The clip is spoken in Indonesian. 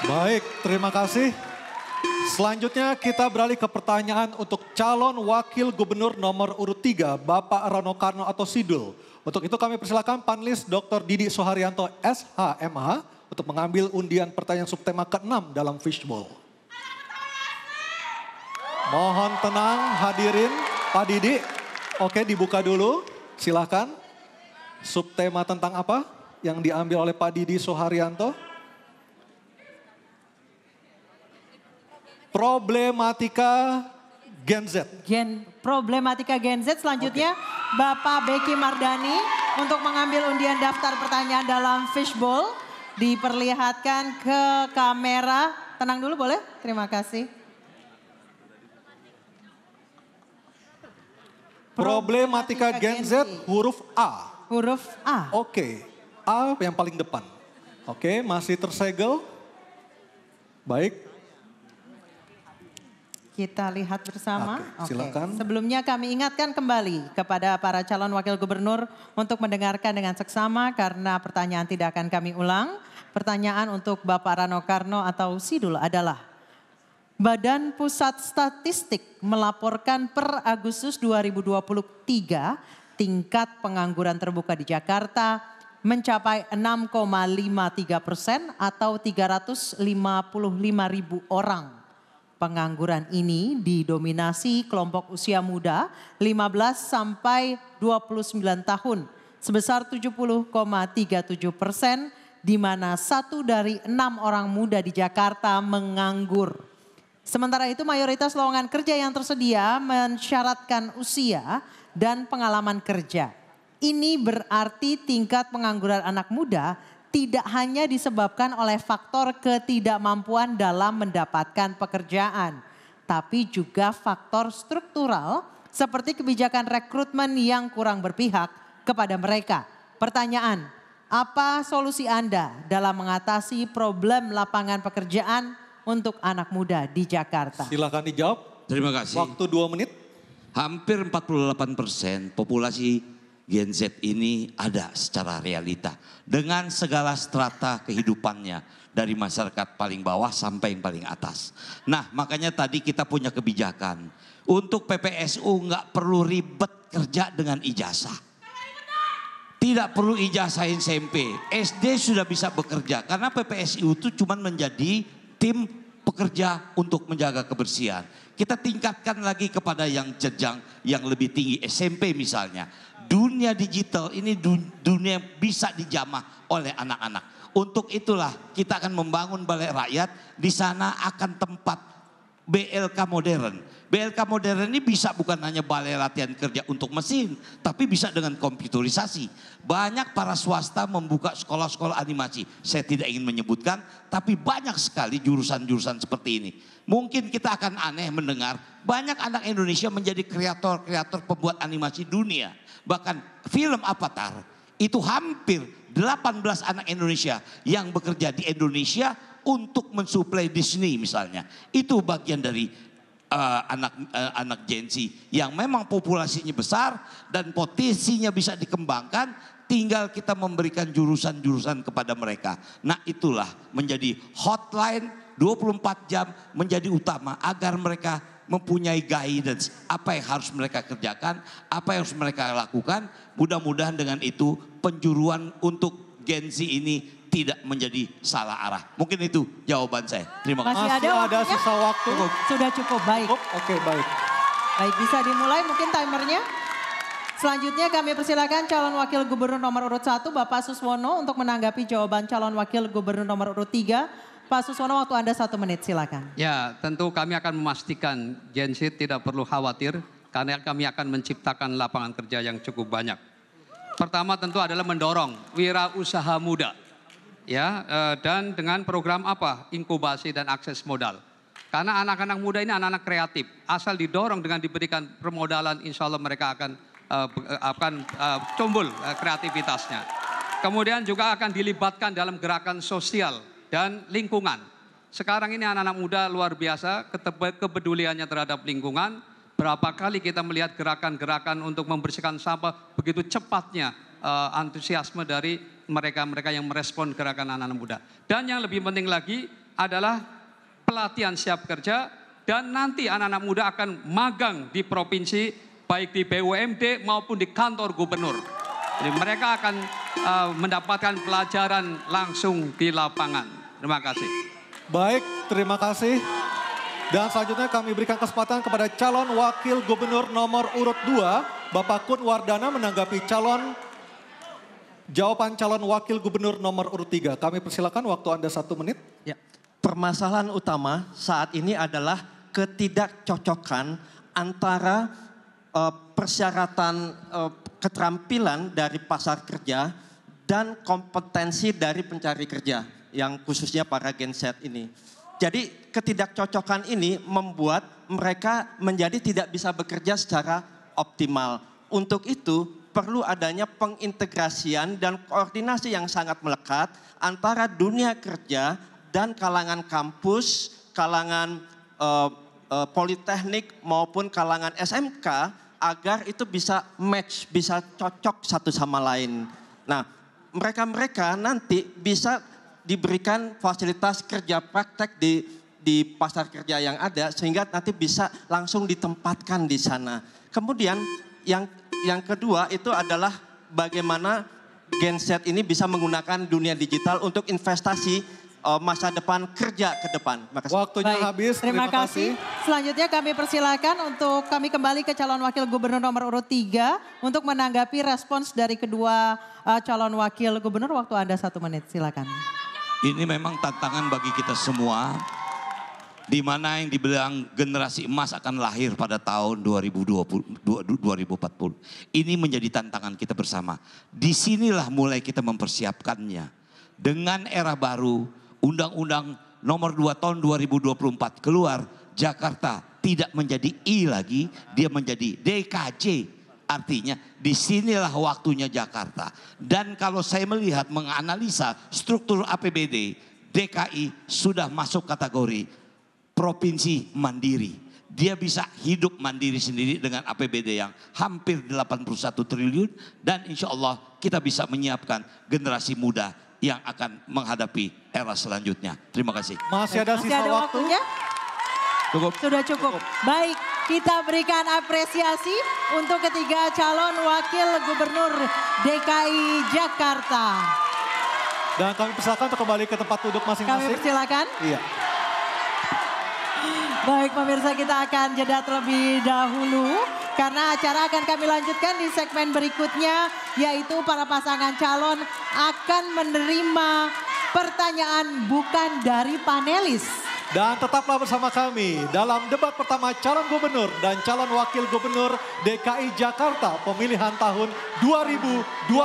Baik, terima kasih. Selanjutnya kita beralih ke pertanyaan untuk calon wakil gubernur nomor urut 3, Bapak Rano Karno atau Sidul. Untuk itu kami persilakan panelis Dr. Didi Soeharyanto SHMH untuk mengambil undian pertanyaan subtema ke-6 dalam fishbowl. Mohon tenang hadirin, Pak Didi. Oke, dibuka dulu, silakan. Subtema tentang apa yang diambil oleh Pak Didi Soeharyanto? Problematika Gen Z. Problematika Gen Z. Selanjutnya Bapak Beki Mardani untuk mengambil undian daftar pertanyaan dalam fishbowl. Diperlihatkan ke kamera. Tenang dulu boleh? Terima kasih. Problematika Gen Z huruf A. Huruf A. Oke, A yang paling depan. Oke, masih tersegel. Baik. Kita lihat bersama. Oke, silakan. Sebelumnya kami ingatkan kembali kepada para calon wakil gubernur untuk mendengarkan dengan seksama karena pertanyaan tidak akan kami ulang. Pertanyaan untuk Bapak Rano Karno atau Sidul adalah, Badan Pusat Statistik melaporkan per Agustus 2023 tingkat pengangguran terbuka di Jakarta mencapai 6,53% atau 355.000 orang. Pengangguran ini didominasi kelompok usia muda 15 sampai 29 tahun sebesar 70,37%, di mana 1 dari 6 orang muda di Jakarta menganggur. Sementara itu mayoritas lowongan kerja yang tersedia mensyaratkan usia dan pengalaman kerja. Ini berarti tingkat pengangguran anak muda tidak hanya disebabkan oleh faktor ketidakmampuan dalam mendapatkan pekerjaan, tapi juga faktor struktural seperti kebijakan rekrutmen yang kurang berpihak kepada mereka. Pertanyaan, apa solusi Anda dalam mengatasi problem lapangan pekerjaan untuk anak muda di Jakarta? Silakan dijawab. Terima kasih. Waktu 2 menit. Hampir 48% populasi Gen Z ini ada secara realita. Dengan segala strata kehidupannya. Dari masyarakat paling bawah sampai yang paling atas. Nah makanya tadi kita punya kebijakan. Untuk PPSU nggak perlu ribet kerja dengan ijazah. Tidak perlu ijazah SMP. SD sudah bisa bekerja. Karena PPSU itu cuma menjadi tim pekerja untuk menjaga kebersihan. Kita tingkatkan lagi kepada yang jenjang yang lebih tinggi, SMP misalnya. Dunia digital ini dunia yang bisa dijamah oleh anak-anak. Untuk itulah kita akan membangun balai rakyat. Di sana akan tempat BLK modern. BLK modern ini bisa bukan hanya balai latihan kerja untuk mesin, tapi bisa dengan komputerisasi. Banyak para swasta membuka sekolah-sekolah animasi. Saya tidak ingin menyebutkan, tapi banyak sekali jurusan-jurusan seperti ini. Mungkin kita akan aneh mendengar banyak anak Indonesia menjadi kreator-kreator pembuat animasi dunia. Bahkan film Avatar itu hampir 18 anak Indonesia yang bekerja di Indonesia untuk mensuplai Disney misalnya. Itu bagian dari anak Gen Z yang memang populasinya besar dan potensinya bisa dikembangkan, tinggal kita memberikan jurusan-jurusan kepada mereka. Nah itulah menjadi hotline 24 jam menjadi utama agar mereka mempunyai guidance apa yang harus mereka kerjakan, apa yang harus mereka lakukan. Mudah-mudahan dengan itu penjuruan untuk Gen Z ini tidak menjadi salah arah. Mungkin itu jawaban saya. Terima kasih. Masih ada sisa waktu. Sudah cukup, baik. Oke, baik. Baik, bisa dimulai mungkin timernya. Selanjutnya kami persilakan calon wakil gubernur nomor urut 1 Bapak Suswono untuk menanggapi jawaban calon wakil gubernur nomor urut 3. Pak Suswono, waktu Anda 1 menit, silakan. Ya, tentu kami akan memastikan Gen Z tidak perlu khawatir karena kami akan menciptakan lapangan kerja yang cukup banyak. Pertama tentu adalah mendorong wirausaha muda. Ya, dan dengan program apa? Inkubasi dan akses modal. Karena anak-anak muda ini anak-anak kreatif. Asal didorong dengan diberikan permodalan, insya Allah mereka akan tumbuh kreativitasnya. Kemudian juga akan dilibatkan dalam gerakan sosial dan lingkungan. Sekarang ini anak-anak muda luar biasa kepeduliannya terhadap lingkungan. Berapa kali kita melihat gerakan-gerakan untuk membersihkan sampah, begitu cepatnya antusiasme dari mereka-mereka yang merespon gerakan anak-anak muda. Dan yang lebih penting lagi, adalah pelatihan siap kerja dan nanti anak-anak muda akan magang di provinsi baik di BUMD maupun di kantor gubernur. Jadi mereka akan mendapatkan pelajaran langsung di lapangan. Terima kasih. Baik, terima kasih. Dan selanjutnya kami berikan kesempatan kepada calon wakil gubernur nomor urut 2, Bapak Kun Wardana menanggapi jawaban calon wakil gubernur nomor urut 3. Kami persilakan waktu Anda 1 menit. Ya, permasalahan utama saat ini adalah ketidakcocokan antara persyaratan keterampilan dari pasar kerja dan kompetensi dari pencari kerja yang khususnya para Gen Z ini. Jadi ketidakcocokan ini membuat mereka menjadi tidak bisa bekerja secara optimal. Untuk itu perlu adanya pengintegrasian dan koordinasi yang sangat melekat antara dunia kerja dan kalangan kampus, kalangan politeknik maupun kalangan SMK agar itu bisa match, bisa cocok satu sama lain. Nah, mereka-mereka nanti bisa diberikan fasilitas kerja praktek di pasar kerja yang ada sehingga nanti bisa langsung ditempatkan di sana. Kemudian yang kedua itu adalah bagaimana Gen Z ini bisa menggunakan dunia digital untuk investasi masa depan kerja ke depan. Makasih. Waktunya Baik, habis. terima kasih. Selanjutnya kami persilakan untuk kami kembali ke calon wakil gubernur nomor urut 3 untuk menanggapi respons dari kedua calon wakil gubernur. Waktu Anda 1 menit, silakan. Ini memang tantangan bagi kita semua, di mana yang dibilang generasi emas akan lahir pada tahun 2040. Ini menjadi tantangan kita bersama. Disinilah mulai kita mempersiapkannya. Dengan era baru, Undang-Undang nomor 2 tahun 2024 keluar, Jakarta tidak menjadi I lagi, dia menjadi DKJ. Artinya disinilah waktunya Jakarta. Dan kalau saya melihat menganalisa struktur APBD, DKI sudah masuk kategori provinsi mandiri. Dia bisa hidup mandiri sendiri dengan APBD yang hampir 81 triliun. Dan insya Allah kita bisa menyiapkan generasi muda yang akan menghadapi era selanjutnya. Terima kasih. Masih ada sisa waktu. Waktunya? Cukup. Sudah cukup. Baik, kita berikan apresiasi untuk ketiga calon wakil gubernur DKI Jakarta. Dan kami persilakan untuk kembali ke tempat duduk Kami masing-masing. persilakan. Iya. Baik pemirsa, kita akan jeda terlebih dahulu. Karena acara akan kami lanjutkan di segmen berikutnya. Yaitu para pasangan calon akan menerima pertanyaan bukan dari panelis. Dan tetaplah bersama kami dalam debat pertama calon gubernur dan calon wakil gubernur DKI Jakarta pemilihan tahun 2024.